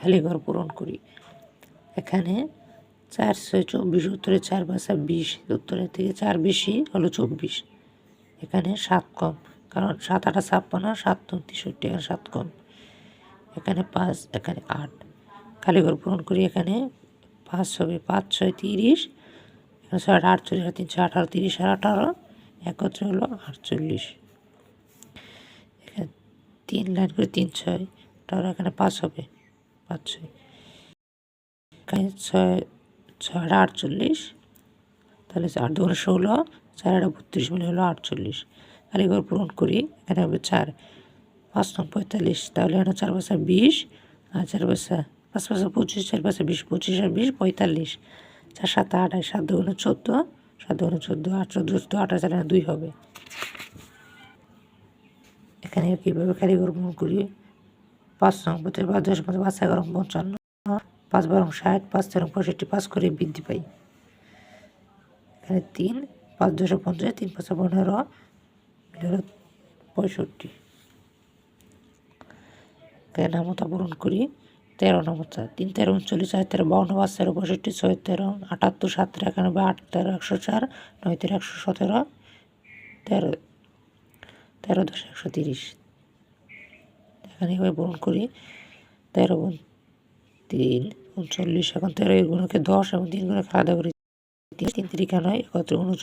খালি ঘর পূরণ করি। এখানে 4 6 24, উত্তরে 4 5 20, উত্তরের থেকে 4 বেশি হলো 24। এখানে 7 কম, কারণ 7 8 56, 7 9 63, এখানে 7 কম। এখানে 5, এখানে 8, খালি ঘর পূরণ করি। এখানে 5 হবে, 5 6 30, এখানে 6 8 48, 3 6 18, 30 আর 18 একত্রে হলো 48। এখানে 3 লাইন করে 3 6 18, এখানে 5 হবে, 5 6, এখানে 6 6 48, তাহলে 8 2 16, 4 32 মানে হলো 48। খালি ঘর পূরণ করি। এখানে হবে 4, 5 9 45, তাহলে এখানে 4 5 20, আর 4 5 5 5 25, 4 5 20, 25 আর 20 45, 4 7 28, 7 2 14, 7 2 14, 8 14 28, 4 2 হবে। এখানে কীভাবে খালি ঘর পূরণ করি? 5 9 5 5 10 5 5 11 55, 5 12 60, 5 13 65, 5 করে বৃদ্ধি পাই। এখানে 3, 5 10 50, 3 5 15, 65। এখানে নামতা পূরণ করি। 13 নামতা, 3 13 39, 4 13 52, 5 13 65, 6 13 78, 7 13 91, 8 13 104, 9 13 117, 13 13 10 130। এখানে এভাবে পূরণ করি। 13 গুণ 3 39, এখন 13 এর গুণকে 10 এবং 3 গুণকে আলাদা করি। 3 3 9 একত্রে 39।